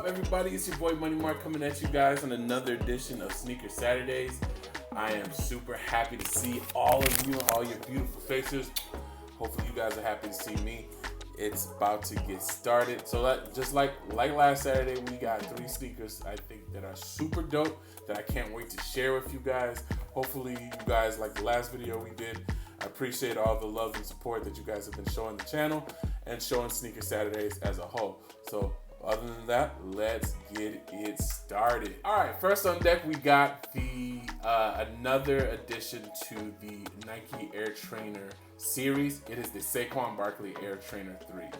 everybody? It's your boy Money Mark coming at you guys on another edition of Sneaker Saturdays. I am super happy to see all of you, all your beautiful faces. Hopefully you guys are happy to see me. It's about to get started. So just like last Saturday, we got 3 sneakers I think that are super dope that I can't wait to share with you guys. Hopefully you guys like the last video we did. I appreciate all the love and support that you guys have been showing the channel and showing Sneaker Saturdays as a whole. So other than that, let's get it started. All right, first on deck, we got the another addition to the Nike Air Trainer series. It is the Saquon Barkley Air Trainer 3s.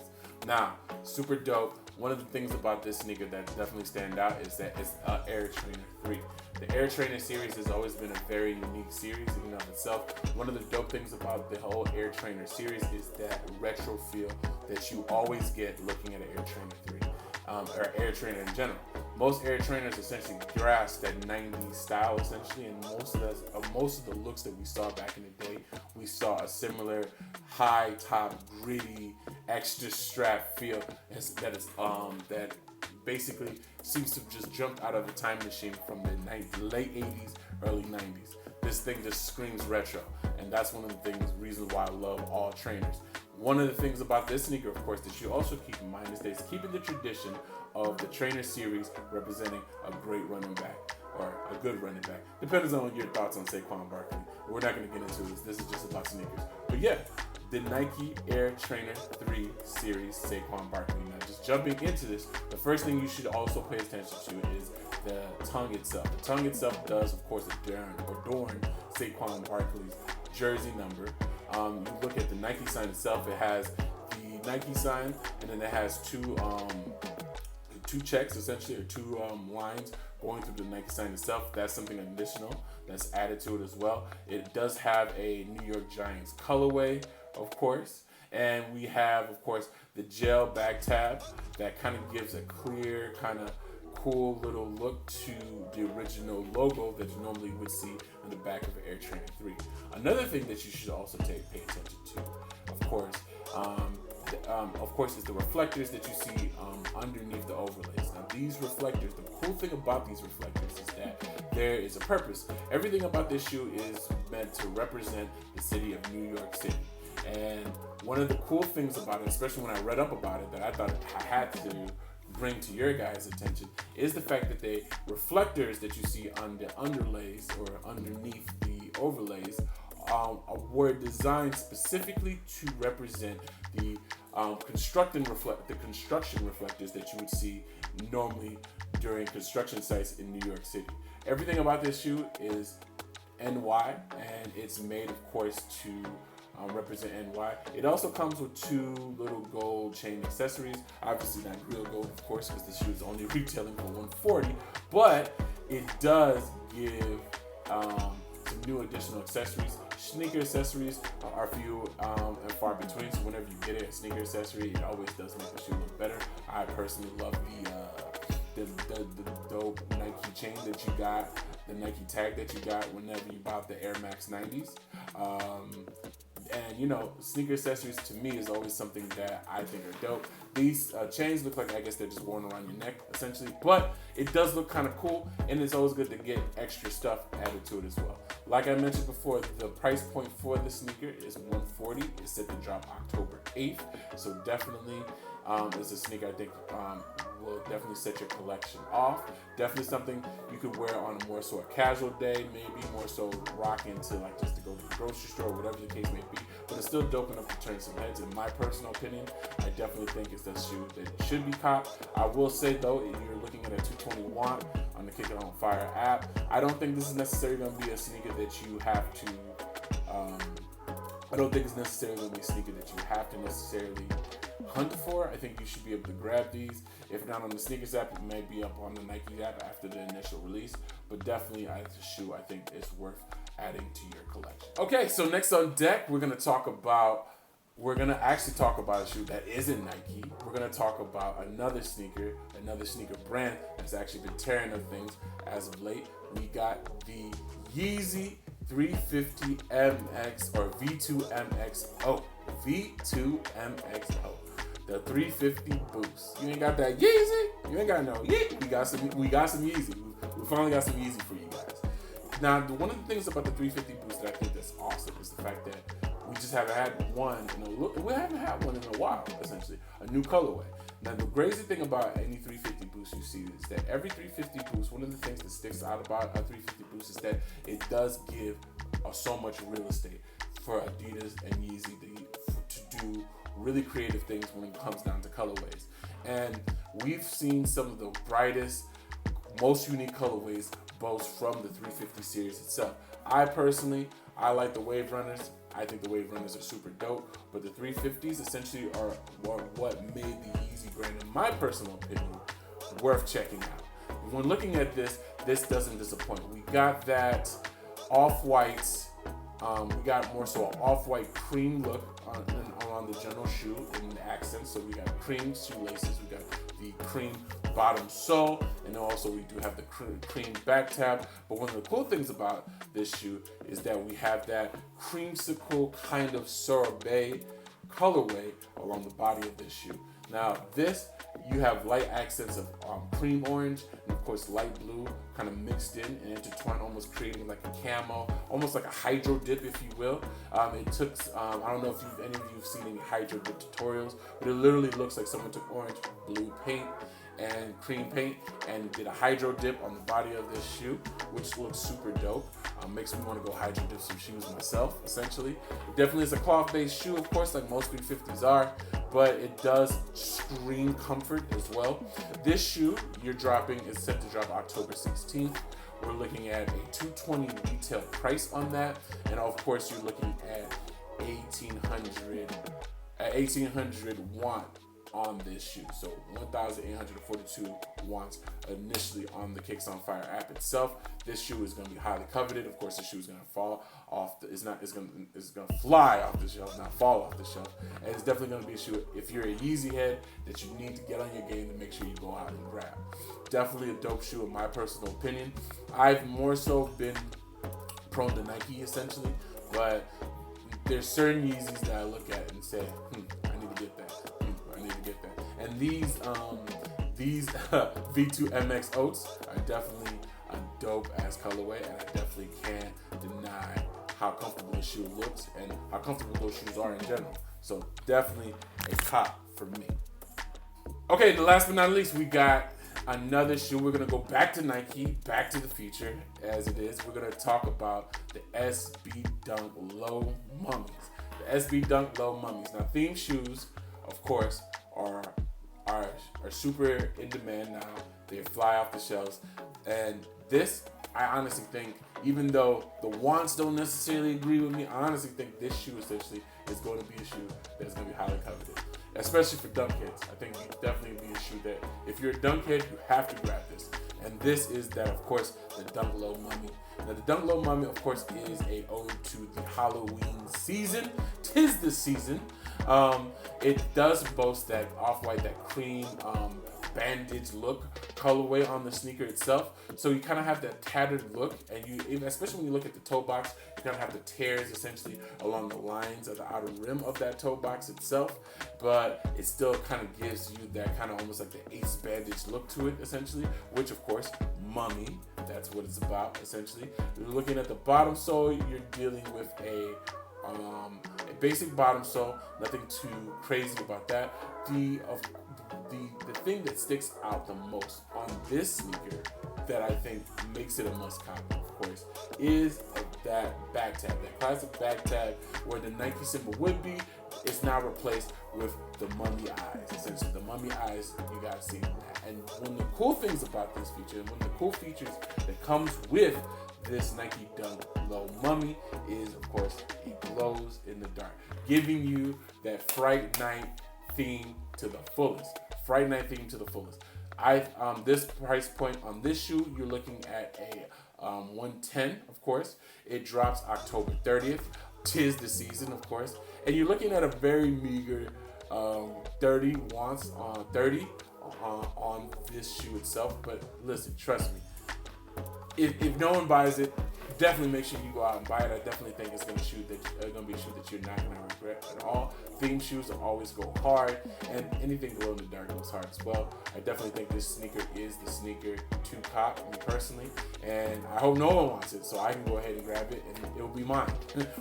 Now, super dope. One of the things about this sneaker that definitely stand out is that it's an Air Trainer 3. The Air Trainer series has always been a very unique series in and of itself. One of the dope things about the whole Air Trainer series is that retro feel that you always get looking at an Air Trainer 3. Or Air Trainer in general. Most Air Trainers essentially grasp that 90s style essentially, and most of the looks that we saw back in the day, we saw a similar high top, gritty, extra strap feel that basically seems to have just jumped out of a time machine from the late 80s, early 90s. This thing just screams retro, and that's one of the reasons why I love all trainers. One of the things about this sneaker, of course, that you also keep in mind is that it's keeping the tradition of the trainer series representing a great running back or a good running back. Depends on your thoughts on Saquon Barkley. We're not going to get into this. This is just about sneakers. But yeah, the Nike Air Trainer 3 series Saquon Barkley. Now, just jumping into this, the first thing you should also pay attention to is the tongue itself. The tongue itself does, of course, adorn Saquon Barkley's jersey number. You look at the Nike sign itself, it has the Nike sign, and then it has two checks essentially, or two lines going through the Nike sign itself. That's something additional that's added to it as well. It does have a New York Giants colorway, of course, and we have, of course, the gel back tab that kind of gives a clear, kind of cool little look to the original logo that you normally would see on the back of an Air Trainer 3. Another thing that you should also pay attention to, of course, is the reflectors that you see underneath the overlays. Now, these reflectors, the cool thing about these reflectors is that there is a purpose. Everything about this shoe is meant to represent the city of New York City. And one of the cool things about it, especially when I read up about it, that I thought I had to bring to your guys' attention, is the fact that the reflectors that you see on the underlays or underneath the overlays were designed specifically to represent the construction reflectors that you would see normally during construction sites in New York City. Everything about this shoe is NY, and it's made, of course, to represent NY. It also comes with 2 little gold chain accessories. Obviously not real gold, of course, because the shoe is only retailing for $140, but it does give some new additional accessories. Sneaker accessories are few and far between, so whenever you get a sneaker accessory, it always does make the shoe look better. I personally love the dope Nike chain that you got, the Nike tag that you got whenever you bought the Air Max 90s. And you know, sneaker accessories to me is always something that I think are dope. These chains look like, I guess they're just worn around your neck essentially, but it does look kind of cool, and it's always good to get extra stuff added to it as well. Like I mentioned before, the price point for the sneaker is $140. It's set to drop October 8th, so definitely it's a sneaker I think will definitely set your collection off. Definitely something you could wear on a more so a casual day, maybe more so rock into like just to go to the grocery store, whatever the case may be. But it's still dope enough to turn some heads. In my personal opinion, I definitely think it's a shoe that should be caught. I will say though, if you're looking at a 220 watt on the Kick It On Fire app, I don't think this is necessarily going to be a sneaker that you have to. I don't think it's necessarily going to be a sneaker that you have to necessarily hunt for. I think you should be able to grab these. If not on the sneakers app, it may be up on the Nike app after the initial release. But definitely, as a shoe, I think it's worth adding to your collection. Okay, so next on deck, we're gonna actually talk about a shoe that isn't Nike. We're gonna talk about another sneaker brand that's actually been tearing up things as of late. We got the Yeezy 350 MX or V2 MX Oat. V2 MX Oat. the 350 Boost. You ain't got that Yeezy? You ain't got no Yeezy. We got some Yeezy. We finally got some Yeezy for you guys. Now, one of the things about the 350 Boost that I think that's awesome is the fact that we just haven't had one we haven't had one in a while, essentially. A new colorway. Now, the crazy thing about any 350 Boost you see is that every 350 Boost, one of the things that sticks out about a 350 Boost is that it does give so much real estate for Adidas and Yeezy to do really creative things when it comes down to colorways. And we've seen some of the brightest, most unique colorways both from the 350 series itself. I like the Wave Runners. I think the Wave Runners are super dope, but the 350s essentially are what made the Yeezy brand, in my personal opinion, worth checking out. When looking at this doesn't disappoint. We got that off-whites, we got more so an off-white cream look on the general shoe in the accents. So we got cream shoelaces, we got the cream bottom sole, and also we do have the cream back tab. But one of the cool things about this shoe is that we have that creamsicle kind of sorbet colorway along the body of this shoe. Now this, you have light accents of cream orange and of course light blue kind of mixed in and intertwined, almost creating like a camo, almost like a hydro dip, if you will. It took, I don't know if any of you have seen any hydro dip tutorials, but it literally looks like someone took orange, blue paint, and cream paint and did a hydro dip on the body of this shoe, which looks super dope. Makes me want to go hydro dip some shoes myself, essentially. It definitely is a cloth-based shoe, of course, like most 350s are, but it does scream comfort as well. This shoe is set to drop October 16th. We're looking at a $220 retail price on that, and of course you're looking at 1800 watt on this shoe. So 1,842 watts initially on the Kicks on Fire app itself. This shoe is going to be highly coveted. Of course, the shoe is going to fall off. It's going to fly off the shelf, not fall off the shelf. And it's definitely going to be a shoe, if you're a Yeezy head, that you need to get on your game to make sure you go out and grab. Definitely a dope shoe in my personal opinion. I've more so been prone to Nike essentially, but there's certain Yeezys that I look at and say, I need to get that. And these V2 MX Oats are definitely a dope ass colorway, and I definitely can't deny how comfortable this shoe looks and how comfortable those shoes are in general. So definitely a cop for me. Okay, the last but not least, we got another shoe. We're gonna go back to Nike, back to the future as it is. We're gonna talk about the SB Dunk Low Mummies. The SB Dunk Low Mummies. Now, theme shoes, of course, are super in demand now. They fly off the shelves, and this, I honestly think, even though the wants don't necessarily agree with me, I honestly think this shoe essentially is going to be a shoe that's going to be highly coveted, especially for dunk heads. I think it definitely be a shoe that if you're a dunk head, you have to grab this. And this is that, of course, the Dunk Low Mummy. Now, the Dunk Low Mummy, of course, is a ode to the Halloween season. 'Tis the season. It does boast that off-white, that cream bandage look colorway on the sneaker itself. So you kind of have that tattered look, and especially when you look at the toe box, you kind of have the tears essentially along the lines of the outer rim of that toe box itself. But it still kind of gives you that kind of almost like the ace bandage look to it essentially, which of course, mummy, that's what it's about essentially. You're looking at the bottom sole, you're dealing with a basic bottom sole, nothing too crazy about that. The thing that sticks out the most on this sneaker that I think makes it a must copy, of course, is that back tab, that classic back tab where the Nike symbol would be. It's now replaced with the mummy eyes. Essentially, the mummy eyes, you gotta see that. And one of the cool things about this feature, and one of the cool features that comes with this Nike Dunk Low Mummy is, of course, it glows in the dark, giving you that Fright Night theme to the fullest. Fright Night theme to the fullest. This price point on this shoe, you're looking at a 110, of course. It drops October 30th. 'Tis the season, of course. And you're looking at a very meager 30 watts on 30 on this shoe itself. But listen, trust me. If no one buys it, definitely make sure you go out and buy it. I definitely think it's going to be a shoe that you're not going to regret. secret at all. Theme shoes will always go hard, and anything glow in the dark goes hard as well. I definitely think this sneaker is the sneaker to cop, me personally, and I hope no one wants it, so I can go ahead and grab it, and it will be mine.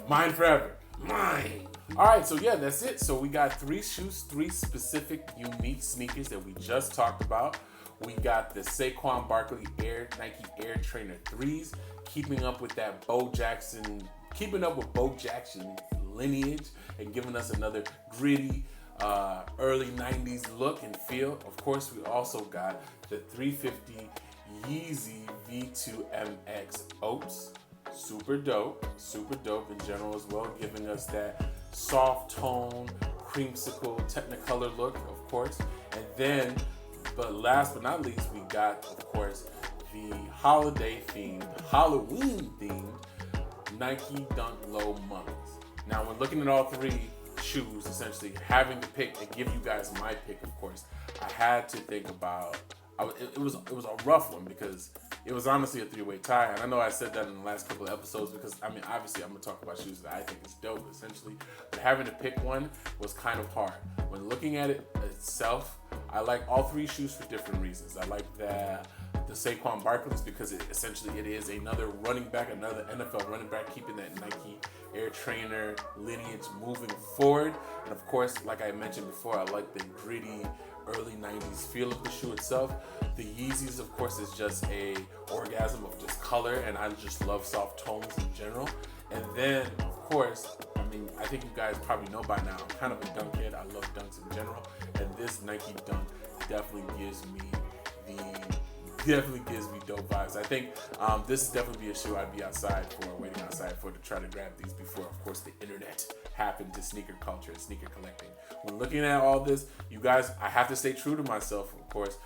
Mine forever. Mine. All right, so yeah, that's it. So we got 3 shoes, 3 specific, unique sneakers that we just talked about. We got the Saquon Barkley Nike Air Trainer 3s, keeping up with Bo Jackson lineage and giving us another gritty early 90s look and feel. Of course, we also got the 350 Yeezy V2 MX Oats. Super dope in general as well, giving us that soft tone, creamsicle, technicolor look, of course. And then, but last but not least, we got, of course, the Halloween themed Nike Dunk Low Mummies. Now, when looking at all 3 shoes, essentially having to pick and give you guys my pick, of course, I had to think about. It was a rough one because it was honestly a 3-way tie, and I know I said that in the last couple of episodes because obviously I'm gonna talk about shoes that I think is dope essentially, but having to pick one was kind of hard. When looking at it itself, I like all 3 shoes for different reasons. I like the Saquon Barkley's because it is another running back, another NFL running back, keeping that Nike Air Trainer lineage moving forward. And of course, like I mentioned before, I like the gritty early 90s feel of the shoe itself. The Yeezys, of course, is just a orgasm of just color, and I just love soft tones in general. And then, of course, I think you guys probably know by now, I'm kind of a dunk head. I love dunks in general, and this Nike Dunk definitely gives me dope vibes. I think this is definitely be a shoe I'd be waiting outside for to try to grab these before, of course, the internet happened to sneaker culture and sneaker collecting. When looking at all this, you guys, I have to stay true to myself, of course.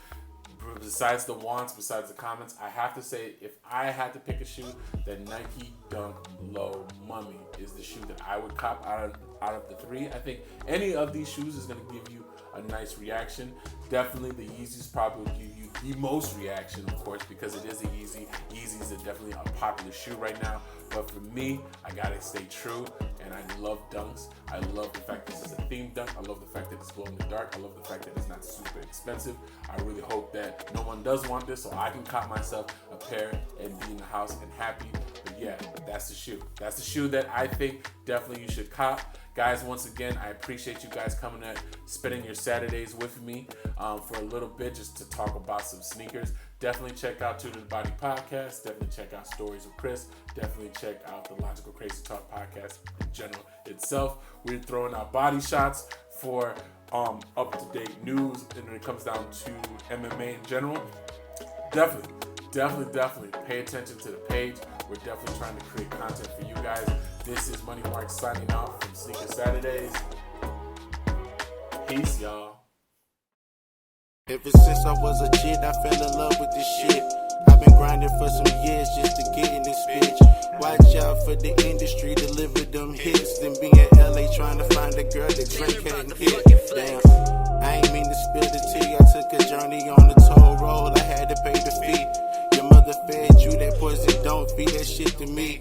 Besides the wants, besides the comments, I have to say, if I had to pick a shoe, that Nike Dunk Low Mummy is the shoe that I would cop out of the 3. I think any of these shoes is going to give you a nice reaction. Definitely the Yeezys probably will give you the most reaction, of course, because it is a Yeezy. Yeezys are definitely a popular shoe right now. But for me, I gotta stay true, and I love dunks. I love the fact this is a themed dunk. I love the fact that it's glow in the dark. I love the fact that it's not super expensive. I really hope that no one does want this, so I can cop myself a pair and be in the house and happy. But yeah, that's the shoe. That's the shoe that I think definitely you should cop. Guys, once again, I appreciate you guys coming and spending your Saturdays with me for a little bit just to talk about some sneakers. Definitely check out Two to the Body Podcast. Definitely check out Stories with Chris. Definitely check out the Logical Crazy Talk Podcast in general itself. We're throwing out body shots for up-to-date news, and when it comes down to MMA in general, definitely pay attention to the page. We're definitely trying to create content for you guys. This is Money Mark signing out from Sneaker Saturdays. Peace, y'all. Ever since I was a kid, I fell in love with this shit. I've been grinding for some years just to get in this bitch. Watch out for the industry, deliver them hits. Then be in LA trying to find a girl that drink hadn't hit. Damn, I ain't mean to spill the tea. I took a journey on the toll road. I had to pay the fee. Your mother fed you that poison, don't feed that shit to me.